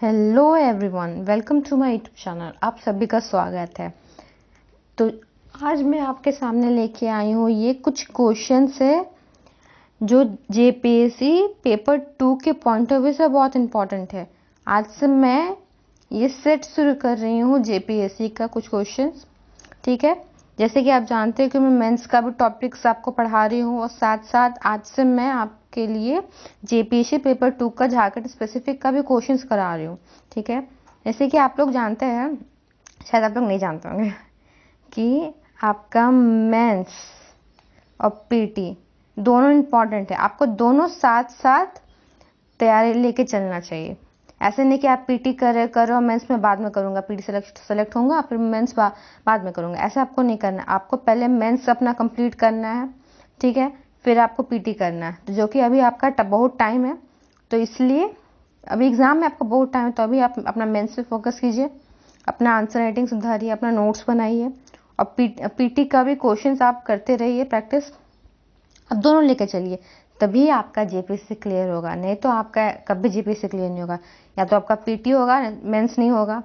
Hello everyone, welcome to my YouTube channel. आप सभी का स्वागत है। तो आज मैं आपके सामने लेके आई हूँ ये कुछ क्वेश्चंस है जो जेपीएससी पेपर 2 के पॉइंट ऑफ व्यू से बहुत इंपॉर्टेंट है। आज से मैं ये सेट शुरू कर रही हूँ जेपीएससी का कुछ क्वेश्चंस, ठीक है। जैसे कि आप जानते हैं कि मैं मेंस का भी टॉपिक्स आपको पढ़ा रही हूँ और साथ साथ आज से मैं आपके लिए जेपीएससी पेपर 2 का झारखंड स्पेसिफिक का भी क्वेश्चंस करा रही हूँ, ठीक है। जैसे कि आप लोग जानते हैं, शायद आप लोग नहीं जानते होंगे कि आपका मेंस और पीटी दोनों इम्पॉर्टेंट है। आपको दोनों साथ साथ तैयारी लेके चलना चाहिए। ऐसे नहीं कि आप पीटी कर रहे हो मेंस में बाद में करूंगा, पीटी सेलेक्ट होऊंगा फिर मेंस बाद में करूंगा, ऐसा आपको नहीं करना। आपको पहले मेंस अपना कंप्लीट करना है, ठीक है, फिर आपको पीटी करना है। तो जो कि अभी आपका बहुत टाइम है, तो इसलिए अभी एग्जाम में आपको बहुत टाइम है, तो अभी आप अपना मेंस पे फोकस कीजिए, अपना आंसर राइटिंग सुधारिए, अपना नोट्स बनाइए और पीटी का भी क्वेश्चन आप करते रहिए प्रैक्टिस। अब दोनों लेके चलिए, तभी आपका जेपीएससी क्लियर होगा। नहीं तो आपका कभी जेपीएससी क्लियर नहीं होगा। या तो आपका पीटी होगा, मेंस नहीं होगा,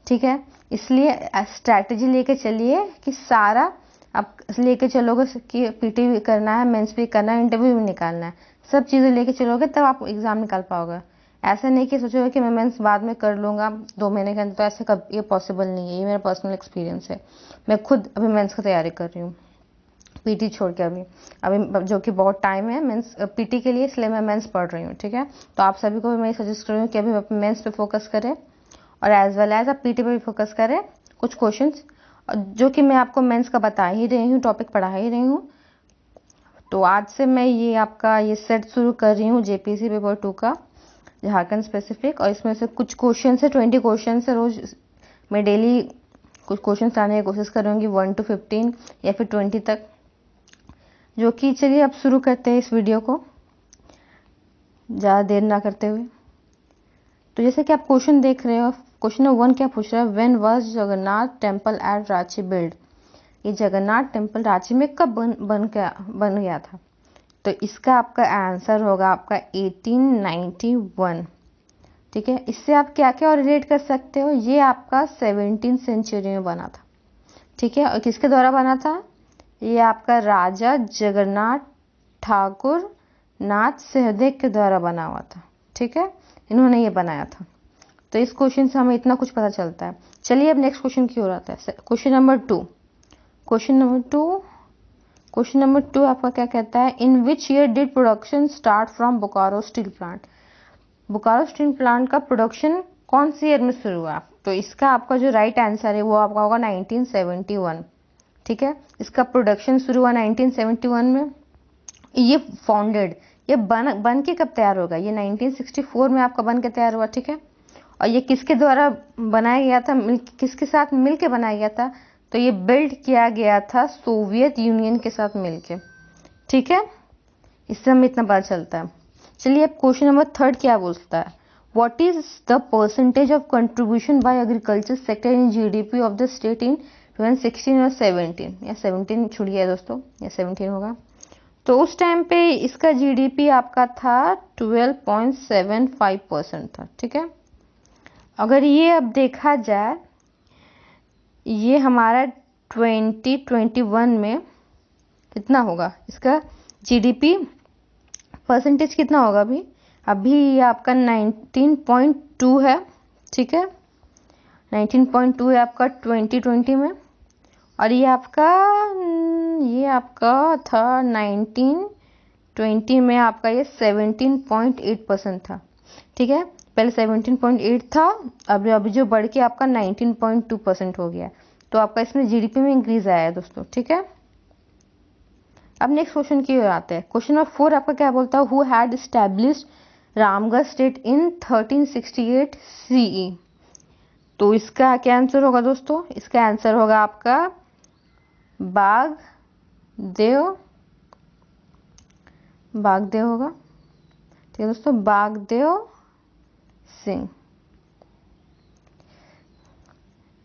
ठीक है। इसलिए स्ट्रैटेजी लेके चलिए कि सारा आप लेके चलोगे कि पीटी भी करना है, मेंस भी करना है, इंटरव्यू भी निकालना है, सब चीज़ें लेके चलोगे तब आप एग्जाम निकाल पाओगे। ऐसा नहीं कि सोचोगे कि मैं मेंस बाद में कर लूँगा 2 महीने के अंदर, तो ऐसे कब ये पॉसिबल नहीं है। ये मेरा पर्सनल एक्सपीरियंस है। मैं खुद अभी मेंस की तैयारी कर रही हूँ, पीटी छोड़ के अभी जो कि बहुत टाइम है मेंस पीटी के लिए, इसलिए मैं मेंस पढ़ रही हूँ, ठीक है। तो आप सभी को मैं सजेस्ट कर रही हूँ कि अभी मेंस पे फोकस करें और एज वेल एज आप पीटी पे भी फोकस करें। कुछ क्वेश्चंस जो कि मैं आपको मेंस का बता ही रही हूँ, टॉपिक पढ़ा ही रही हूँ। तो आज से मैं ये आपका ये सेट शुरू कर रही हूँ जेपीएससी पेपर 2 का झारखंड स्पेसिफिक, और इसमें से कुछ क्वेश्चन है, 20 क्वेश्चन है। रोज मैं डेली कुछ क्वेश्चन लाने की कोशिश करूँगी, 1 to 15 या फिर 20 तक। जो कि चलिए अब शुरू करते हैं इस वीडियो को ज़्यादा देर ना करते हुए। तो जैसे कि आप क्वेश्चन देख रहे हो, क्वेश्चन नंबर 1 क्या पूछ रहा है, when was Jagannath temple at Ranchi build. ये जगन्नाथ टेम्पल रांची में कब बन गया था। तो इसका आपका आंसर होगा आपका 1891, ठीक है। इससे आप क्या क्या रिलेट कर सकते हो, ये आपका 17th सेंचुरी में बना था, ठीक है। और किसके द्वारा बना था, ये आपका राजा जगन्नाथ ठाकुर नाथ सहदेव के द्वारा बना हुआ था, ठीक है। इन्होंने ये बनाया था। तो इस क्वेश्चन से हमें इतना कुछ पता चलता है। चलिए अब नेक्स्ट क्वेश्चन की ओर आता है। Question number 2। क्वेश्चन नंबर 2 आपका क्या कहता है, in which year did production start from Bokaro steel plant. Bokaro steel plant का प्रोडक्शन कौन सी ईयर में शुरू हुआ। तो इसका आपका जो राइट आंसर है वो आपका होगा 1971, ठीक है। इसका प्रोडक्शन शुरू हुआ 1971 में। ये फाउंडेड, ये बन के कब तैयार होगा, ये 1964 में आपका बन के तैयार हुआ, ठीक है। और ये किसके द्वारा बनाया गया था, किसके साथ मिलके बनाया गया था, तो ये बिल्ड किया गया था सोवियत यूनियन के साथ मिलके, ठीक है। इससे हमें इतना पता चलता है। चलिए अब क्वेश्चन नंबर 3 क्या बोलता है, what is the percentage of contribution by agriculture sector in GDP of the state in 2016 और 17। या 17 छूट गया दोस्तों, या 17 होगा। तो उस टाइम पे इसका जीडीपी आपका था 12.75% था, ठीक है। अगर ये अब देखा जाए, ये हमारा 2021 में कितना होगा, इसका जीडीपी परसेंटेज कितना होगा अभी ये आपका 19.2 है, ठीक है। 19.2 है आपका 2020 में। और ये आपका था 1920 में आपका ये 17.8% था, ठीक है। पहले 17.8 था, अभी जो बढ़ के आपका 19.2% हो गया। तो आपका इसमें जीडीपी में इंक्रीज आया है दोस्तों, ठीक है। अब नेक्स्ट क्वेश्चन की ओर आते हैं। क्वेश्चन नंबर 4 आपका क्या बोलता है, who had established Ramgarh state in 1368 CE. तो इसका क्या आंसर होगा दोस्तों, इसका आंसर होगा आपका बागदेव होगा, ठीक है दोस्तों, बागदेव सिंह।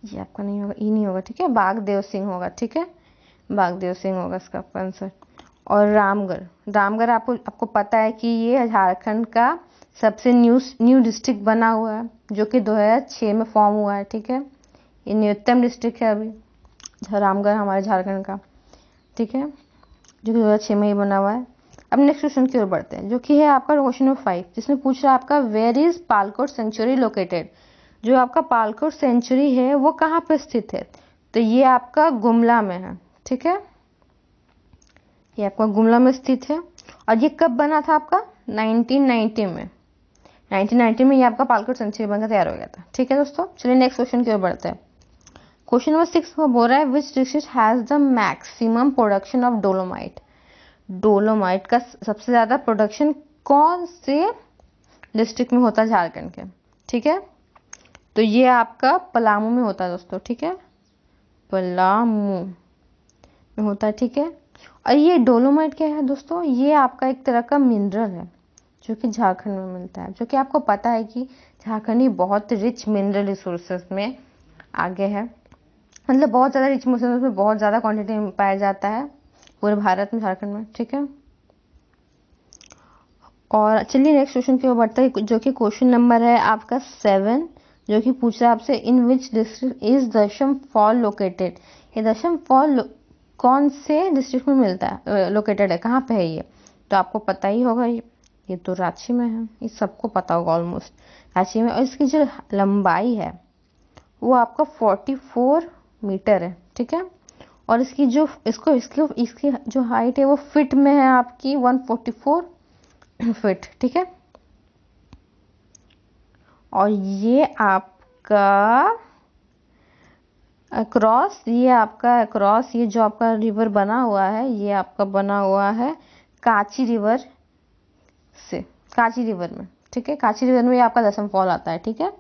ये आपका नहीं होगा, ई नहीं होगा, ठीक है, बागदेव सिंह होगा, ठीक है, बागदेव सिंह होगा इसका आंसर। और रामगढ़ आपको पता है कि ये झारखंड का सबसे न्यू डिस्ट्रिक्ट बना हुआ है जो कि 2006 में फॉर्म हुआ है। ठीक है, ये न्यूनतम डिस्ट्रिक्ट है अभी रामगढ़ हमारे झारखंड का। ठीक है, जो कि 2006 में ही बना हुआ है। अब नेक्स्ट क्वेश्चन की ओर बढ़ते हैं जो कि है आपका क्वेश्चन नंबर 5, जिसमें पूछ रहा है आपका where is Palkot sanctuary located. जो आपका पालकोट सेंचुरी है वो कहाँ पे स्थित है? तो ये आपका गुमला में है। ठीक है, ये आपका गुमला में स्थित है। और ये कब बना था आपका? 1990 में। 1990 में ये आपका पालकोट सेंचुरी बनकर तैयार हो गया था। ठीक है दोस्तों, चलिए नेक्स्ट क्वेश्चन की ओर बढ़ते हैं। क्वेश्चन नंबर 6 में बोल रहा है which district has the maximum production of dolomite. Dolomite का सबसे ज्यादा प्रोडक्शन कौन से डिस्ट्रिक्ट में होता है झारखंड के? ठीक है, तो ये आपका पलामू में होता है दोस्तों। ठीक है, पलामू में होता है। ठीक है, और ये डोलोमाइट क्या है दोस्तों? ये आपका एक तरह का मिनरल है जो कि झारखंड में मिलता है, जो कि आपको पता है कि झारखंड ही बहुत रिच मिनरल रिसोर्सेज में आगे है। मतलब बहुत ज़्यादा रिच रिसोर्सेज में बहुत ज़्यादा क्वांटिटी में पाया जाता है पूरे भारत में, झारखंड में। ठीक है, और चलिए नेक्स्ट क्वेश्चन की ओर बढ़ते हैं जो कि क्वेश्चन नंबर है आपका 7, जो कि पूछ रहा है आपसे इन विच डिस्ट्रिक्ट इज दशम फॉल लोकेटेड। ये दशम फॉल कौन से डिस्ट्रिक्ट में मिलता है, लोकेटेड है, कहाँ पे है ये? तो आपको पता ही होगा, ये तो रांची में है, ये सबको पता होगा ऑलमोस्ट, रांची में। और इसकी जो लंबाई है वो आपका 44 मीटर है। ठीक है, और इसकी जो इसकी जो हाइट है वो फिट में है आपकी 144 फिट। ठीक है, और ये आपका अक्रॉस ये जो आपका रिवर बना हुआ है, ये आपका बना हुआ है कांची रिवर में। ठीक है, कांची रिवर में ये आपका दशम फॉल आता है। ठीक है,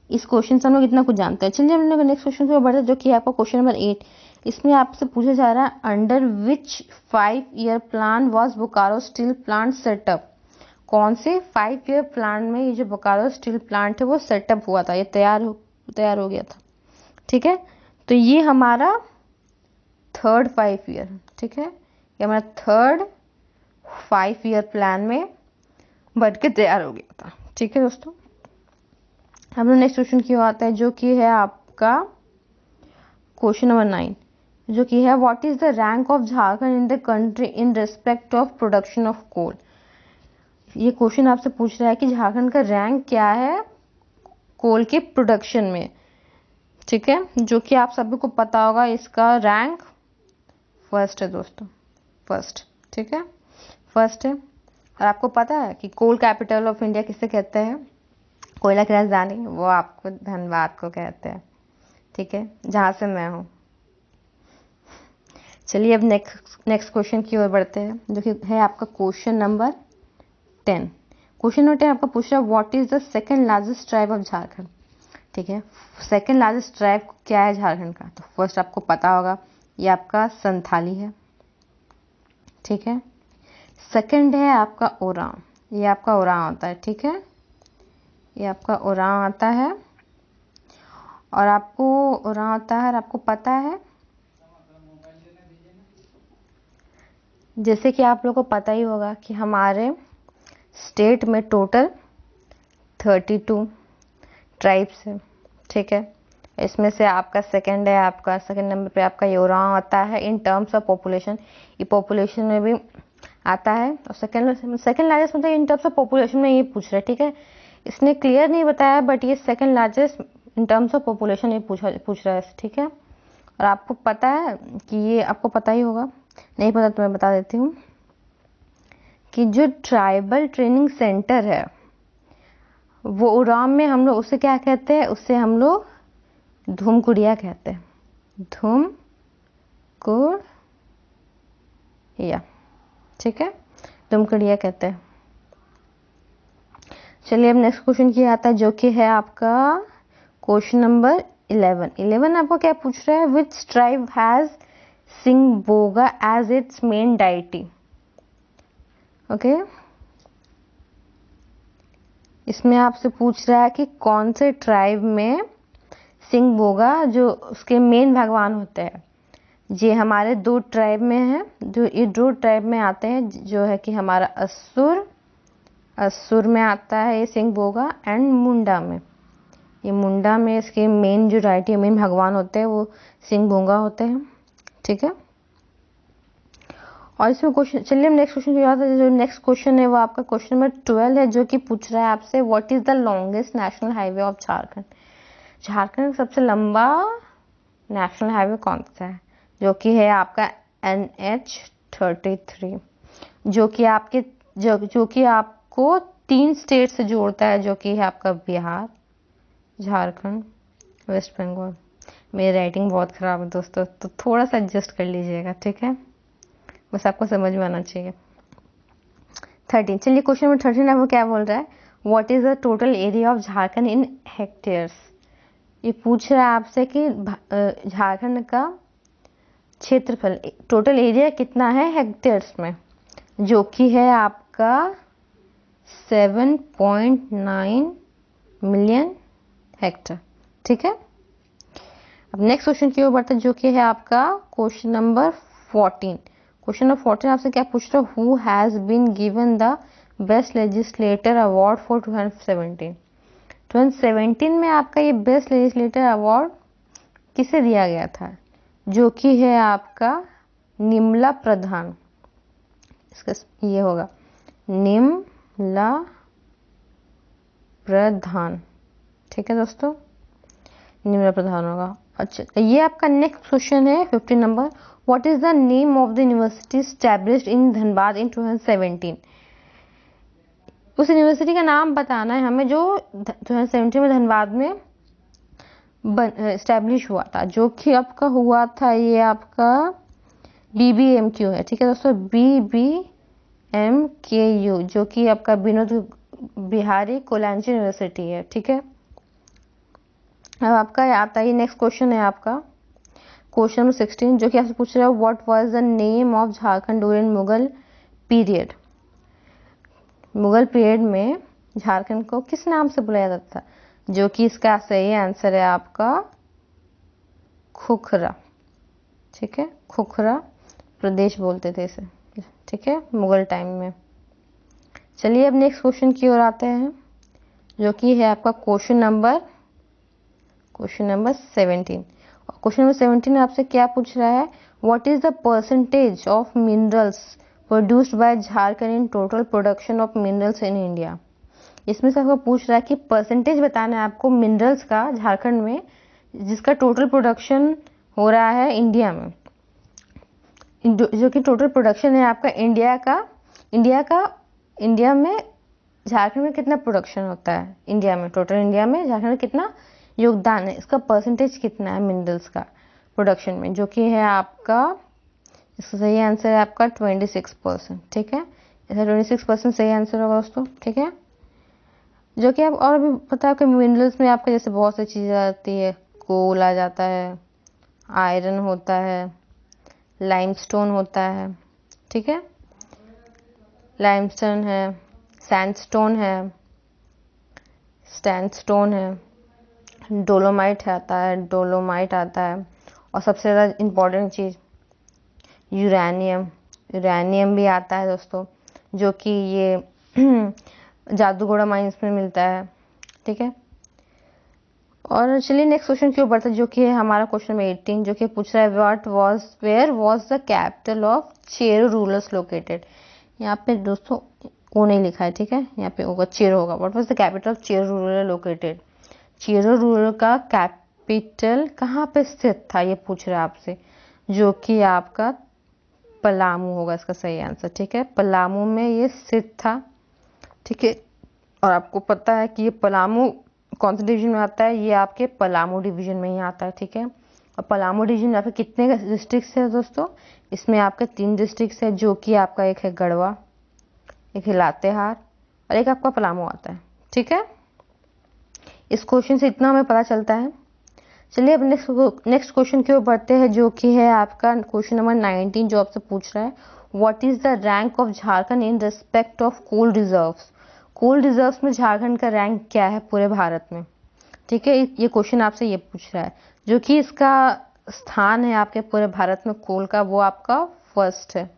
इस क्वेश्चन से हम लोग इतना कुछ जानते हैं। चलिए हम लोग नेक्स्ट क्वेश्चन की ओर बढ़ते हैं जो कि आपका क्वेश्चन नंबर 8। इसमें आपसे पूछा जा रहा है under which 5-year plan was Bokaro steel plant setup. कौन से 5-year प्लान में ये जो बोकारो स्टील प्लांट है वो सेटअप हुआ था, ये तैयार हो गया था। ठीक है, तो ये हमारा 3rd 5-year, ठीक है, ये हमारा 3rd 5-year प्लान में बढ़ के तैयार हो गया था। ठीक है दोस्तों, हम लोग नेक्स्ट क्वेश्चन की ओर आते हैं जो कि है आपका क्वेश्चन नंबर 9, जो कि है what is the rank of Jharkhand in the country in respect of production of coal. ये क्वेश्चन आपसे पूछ रहा है कि झारखंड का रैंक क्या है कोल के प्रोडक्शन में। ठीक है, जो कि आप सभी को पता होगा, इसका रैंक फर्स्ट है दोस्तों, फर्स्ट। ठीक है, फर्स्ट है। और आपको पता है कि कोल कैपिटल ऑफ इंडिया किसे कहते हैं? कोयला की राजधानी, वो आपको धनबाद को कहते हैं। ठीक है, जहाँ से मैं हूँ। चलिए अब नेक्स्ट क्वेश्चन की ओर बढ़ते हैं जो कि है आपका क्वेश्चन नंबर 10। क्वेश्चन नंबर 10 आपका पूछ रहा है what is the second largest tribe of Jharkhand. ठीक है, सेकंड लार्जेस्ट ट्राइब क्या है झारखंड का? तो फर्स्ट आपको पता होगा, ये आपका संथाली है। ठीक है, सेकंड है आपका ओरांव, ये आपका ओरांव आता है। ठीक है, ये आपका ओरांव आता है, और आपको ओरांव आता है, और आपको पता है जैसे कि आप लोगों को पता ही होगा कि हमारे स्टेट में टोटल 32 ट्राइब्स है। ठीक है, इसमें से आपका सेकंड नंबर पे आपका ओरांव आता है इन टर्म्स ऑफ पॉपुलेशन, ये पॉपुलेशन में भी आता है। और सेकंड लार्जेस्ट मतलब इन टर्म्स ऑफ पॉपुलेशन में ये पूछ रहा है। ठीक है, इसने क्लियर नहीं बताया, बट ये second largest in terms of population ये पूछ रहा है। ठीक है, और आपको पता है कि ये आपको पता ही होगा, नहीं पता तो मैं बता देती हूँ कि जो ट्राइबल ट्रेनिंग सेंटर है वो ओरांव में हम लोग उसे क्या कहते हैं? उसे हम लोग धूमकुड़िया कहते हैं, धूमकुड़िया। ठीक है, धूमकुड़िया कहते हैं। चलिए अब नेक्स्ट क्वेश्चन की आता है जो कि है आपका क्वेश्चन नंबर 11 आपको क्या पूछ रहा है? Which tribe has Singbonga as its main deity. Okay, इसमें आपसे पूछ रहा है कि कौन से ट्राइब में सिंगबोगा जो उसके मेन भगवान होते हैं। ये हमारे 2 ट्राइब में है, जो ये 2 ट्राइब में आते हैं, जो है कि हमारा असुर में आता है ये सिंहभोगा, एंड मुंडा में। ये मुंडा में इसके मेन जो राइटी मेन भगवान होते हैं वो सिंहभोगा होते हैं, ठीक है। और इसमें क्वेश्चन, चलिए हम नेक्स्ट क्वेश्चन की बात है। जो नेक्स्ट क्वेश्चन है वो आपका क्वेश्चन नंबर 12 है, जो कि पूछ रहा है आपसे what is the longest national highway of Jharkhand. Jharkhand का सबसे लंबा नेशनल हाईवे कौन सा है, जो कि है आपका NH-33, जो कि आपको 3 स्टेट से जोड़ता है, जो कि है आपका बिहार, झारखंड, वेस्ट बंगाल। मेरी राइटिंग बहुत खराब है दोस्तों, तो थोड़ा सा एडजस्ट कर लीजिएगा, ठीक है, बस आपको समझ में आना चाहिए। 13, चलिए क्वेश्चन नंबर 13 आपको क्या बोल रहा है, what is the total area of Jharkhand in hectares. ये पूछ रहा है आपसे कि झारखंड का क्षेत्रफल, टोटल एरिया कितना है हेक्टेयर्स में, जो कि है आपका 7.9 मिलियन हेक्टर, ठीक है। अब नेक्स्ट क्वेश्चन की ओर बढ़ते हैं, जो कि है आपका क्वेश्चन नंबर 14। क्वेश्चन नंबर 14 आपसे क्या पूछ रहा है, who has been given the best legislator award for 2017। 2017 में आपका ये बेस्ट लेजिस्लेटर अवार्ड किसे दिया गया था, जो कि है आपका निमला प्रधान। इसका ये होगा निमला प्रधान, ठीक है दोस्तों, निमला प्रधान होगा। अच्छा, ये आपका नेक्स्ट क्वेश्चन है 15 नंबर, what is the name of the university established in Dhanbad in 2017। उस यूनिवर्सिटी का नाम बताना है हमें जो 2017 में धनबाद में एस्टैब्लिश हुआ था, जो कि आपका हुआ था ये आपका BBMQ है, ठीक है दोस्तों, BBMKU, जो कि आपका विनोद बिहारी कोलंजी यूनिवर्सिटी है, ठीक है। अब आपका आता है नेक्स्ट क्वेश्चन है आपका क्वेश्चन नंबर 16, जो कि आपसे पूछ रहा है what was the name of Jharkhand during Mughal period. Mughal period में झारखंड को किस नाम से बुलाया जाता था, जो कि इसका सही आंसर है आपका खुखरा, ठीक है, खुखरा प्रदेश बोलते थे इसे, ठीक है, मुगल टाइम में। चलिए अब नेक्स्ट क्वेश्चन की ओर आते हैं, जो कि है आपका क्वेश्चन नंबर 17। क्वेश्चन नंबर 17 आपसे क्या पूछ रहा है, what is the percentage of minerals produced by Jharkhand in total production of minerals in India. इसमें से आपको पूछ रहा है कि परसेंटेज बताना है आपको मिनरल्स का झारखंड में, जिसका टोटल प्रोडक्शन हो रहा है इंडिया में, जो कि टोटल प्रोडक्शन है आपका इंडिया में झारखंड में कितना प्रोडक्शन होता है, इंडिया में टोटल इंडिया में झारखंड में कितना योगदान है, इसका परसेंटेज कितना है मिनरल्स का प्रोडक्शन में, जो कि है आपका, इसका सही आंसर है आपका 26%, ठीक है, इसका 26% सही आंसर होगा दोस्तों, ठीक है। जो कि आप और भी पता है कि मिनरल्स में आपका जैसे बहुत सी चीज़ें आती है, कोल आ जाता है, आयरन होता है, लाइमस्टोन होता है, ठीक है, लाइमस्टोन है, सैंडस्टोन है, स्टैंडस्टोन है, डोलोमाइट आता है, और सबसे ज़्यादा इम्पोर्टेंट चीज़ यूरेनियम भी आता है दोस्तों, जो कि ये जादूगोड़ा माइंस में मिलता है, ठीक है। और चलिए नेक्स्ट क्वेश्चन की ओर बढ़ते हैं, जो कि है हमारा क्वेश्चन नंबर 18, जो कि पूछ रहा है where was the capital of Chero rulers located. यहाँ पे दोस्तों वो नहीं लिखा है, ठीक है, यहाँ पे होगा चेरो होगा, what was the capital of Chero rural located. Chero rural का कैपिटल कहाँ पे स्थित था, ये पूछ रहा है आपसे, जो कि आपका पलामू होगा इसका सही आंसर, ठीक है, पलामू में ये स्थित था, ठीक है। और आपको पता है कि ये पलामू कौन से डिवीजन में आता है, ये आपके पलामू डिवीजन में ही आता है, ठीक है। और पलामू डिवीजन आपके कितने डिस्ट्रिक्ट है दोस्तों, इसमें आपके 3 डिस्ट्रिक्ट है, जो कि आपका एक है गढ़वा, एक है लातेहार, और एक आपका पलामू आता है, ठीक है। इस क्वेश्चन से इतना हमें पता चलता है। चलिए अब नेक्स्ट क्वेश्चन की ओर बढ़ते हैं, जो कि है आपका क्वेश्चन नंबर 19, जो आपसे पूछ रहा है what is the rank of Jharkhand in respect of coal reserves. Coal reserves में झारखंड का रैंक क्या है पूरे भारत में, ठीक है, ये क्वेश्चन आपसे ये पूछ रहा है, जो कि इसका स्थान है आपके पूरे भारत में कोल का, वो आपका फर्स्ट है,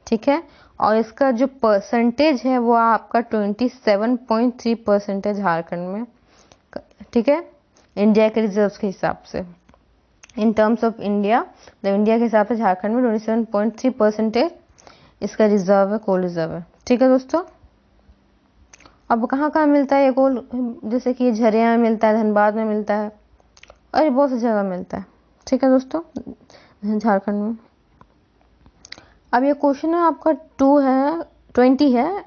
ठीक है। और इसका जो परसेंटेज है वो आपका 27.3% झारखंड में, ठीक है, इंडिया के रिजर्व्स के हिसाब से। इन टर्म्स ऑफ इंडिया, तो इंडिया के हिसाब से झारखंड में 27.3% इसका रिजर्व है, कोल रिजर्व है, ठीक है दोस्तों। अब कहाँ कहाँ मिलता है ये कोल, जैसे कि झरिया में मिलता है, धनबाद में मिलता है, और ये बहुत सी जगह मिलता है, ठीक है दोस्तों, झारखंड में। अब ये क्वेश्चन है आपका 20 है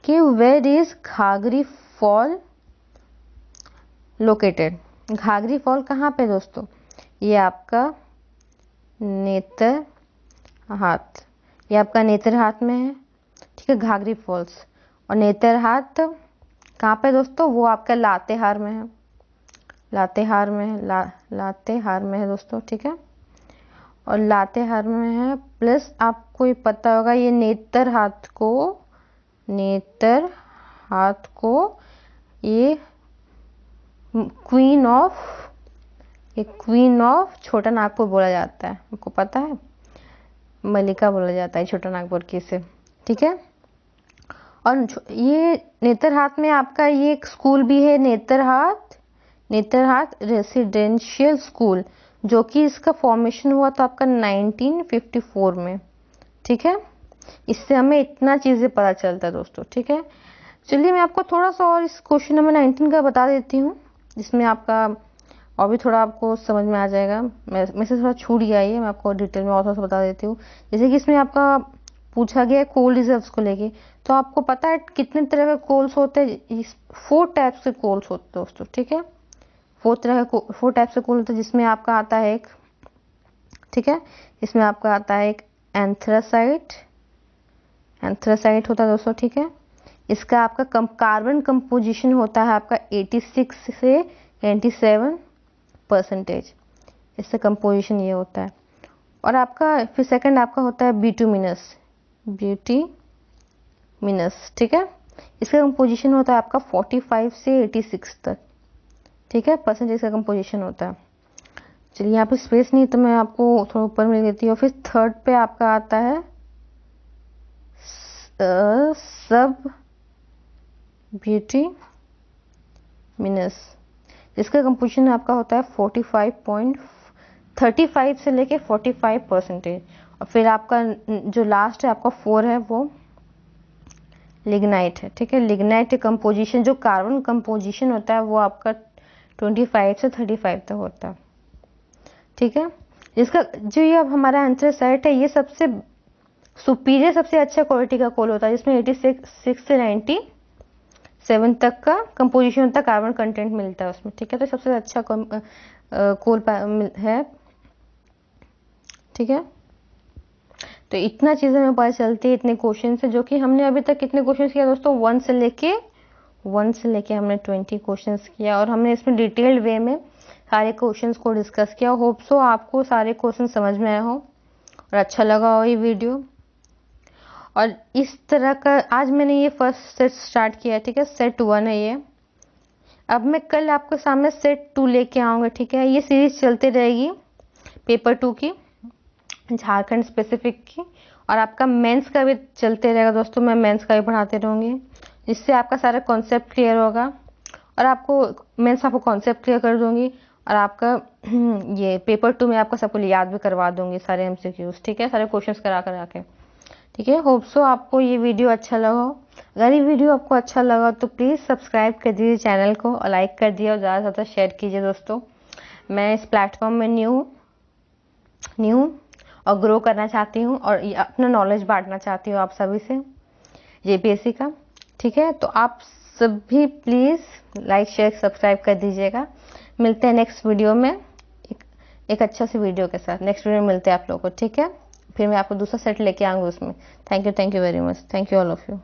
कि where is Ghaghri fall located. Ghaghri fall कहाँ पे दोस्तों, ये आपका नेतरहाट, ये आपका नेतरहाट में है, ठीक है, घाघरी फॉल्स। और नेतरहाट कहाँ पे दोस्तों, वो आपका लातेहार में है, लातेहार में है, लातेहार में है दोस्तों, ठीक है, और लातेहार में है। प्लस आपको ये पता होगा ये नेतरहाट को ये क्वीन ऑफ छोटा नागपुर बोला जाता है, आपको पता है, मल्लिका बोला जाता है छोटा नागपुर की से, ठीक है। और ये नेतरहाट में आपका ये एक स्कूल भी है, नेतरहाट रेसिडेंशियल स्कूल, जो कि इसका फॉर्मेशन हुआ था आपका 1954 में, ठीक है। इससे हमें इतना चीज़ें पता चलता है दोस्तों, ठीक है। चलिए मैं आपको थोड़ा सा और इस क्वेश्चन नंबर 19 का बता देती हूँ, जिसमें आपका और भी थोड़ा आपको समझ में आ जाएगा। मैं से थोड़ा छूट गया ये, मैं आपको डिटेल में और थोड़ा सा बता देती हूँ। जैसे कि इसमें आपका पूछा गया है कोल रिजर्व्स को लेके, तो आपको पता है कितने तरह के कोल्स होते हैं, 4 टाइप्स के कोल्स होते हैं दोस्तों, ठीक है। 4 टाइप से कोल होते हैं, जिसमें आपका आता है एक, ठीक है, इसमें आपका आता है एक एंथ्रासाइट होता है दोस्तों, ठीक है। इसका आपका कार्बन कंपोजिशन होता है आपका 86 से 97%, इससे कंपोजिशन ये होता है। और आपका फिर सेकंड आपका होता है बिटुमिनस, ठीक है, इसका कंपोजिशन होता है आपका 45 से 86 तक, ठीक है, परसेंटेज का कंपोजिशन होता है। चलिए यहाँ पे स्पेस नहीं तो मैं आपको थोड़ा ऊपर में देती हूँ। फिर थर्ड पे आपका आता है सब बिटुमिनस, जिसका कंपोजिशन आपका होता है 35 से लेके 45%। और फिर आपका जो लास्ट है आपका 4 है वो लिग्नाइट है, ठीक है। लिग्नाइट कंपोजिशन, जो कार्बन कंपोजिशन होता है वो आपका 25 से 35 तक होता है, ठीक है। इसका जो ये अब हमारा एंथ्रासाइट है, ये सबसे सुपीरियर, सबसे अच्छा क्वालिटी का कोल होता है, जिसमें 86 से 97 तक का कंपोजिशन होता है, कार्बन कंटेंट मिलता है उसमें, ठीक है। तो सबसे अच्छा कोल है, ठीक है। तो इतना चीज़ें हमें पता चलती है इतने क्वेश्चन से, जो कि हमने अभी तक कितने क्वेश्चन किया दोस्तों, 1 से लेके हमने 20 क्वेश्चंस किया, और हमने इसमें डिटेल्ड वे में सारे क्वेश्चंस को डिस्कस किया। होप सो आपको सारे क्वेश्चन समझ में आए हो और अच्छा लगा हो ये वीडियो। और इस तरह का आज मैंने ये फर्स्ट सेट स्टार्ट किया है, ठीक है, सेट 1 है ये। अब मैं कल आपके सामने सेट 2 लेके आऊँगा, ठीक है। ये सीरीज चलती रहेगी पेपर 2 की, झारखंड स्पेसिफिक की, और आपका मेंस का भी चलते रहेगा दोस्तों। मैं मेंस का भी पढ़ाते रहूँगी, जिससे आपका सारा कॉन्सेप्ट क्लियर होगा, और आपको मेंस आपको कॉन्सेप्ट क्लियर कर दूँगी, और आपका ये पेपर 2 में आपका सबको याद भी करवा दूँगी सारे MCQs, ठीक है, सारे क्वेश्चंस करा के, ठीक है। होप सो आपको ये वीडियो अच्छा लगा हो। अगर ये वीडियो आपको अच्छा लगा तो प्लीज़ सब्सक्राइब कर दीजिए चैनल को, और लाइक कर दिए, और ज़्यादा से ज़्यादा शेयर कीजिए दोस्तों। मैं इस प्लेटफॉर्म में न्यू और ग्रो करना चाहती हूँ, और अपना नॉलेज बांटना चाहती हूँ आप सभी से, JPSC का, ठीक है। तो आप सभी प्लीज़ लाइक शेयर सब्सक्राइब कर दीजिएगा। मिलते हैं नेक्स्ट वीडियो में एक अच्छा सी वीडियो के साथ। नेक्स्ट वीडियो में मिलते हैं आप लोगों को, ठीक है। फिर मैं आपको दूसरा सेट लेके आऊँगी उसमें। Thank you very much, thank you all of you.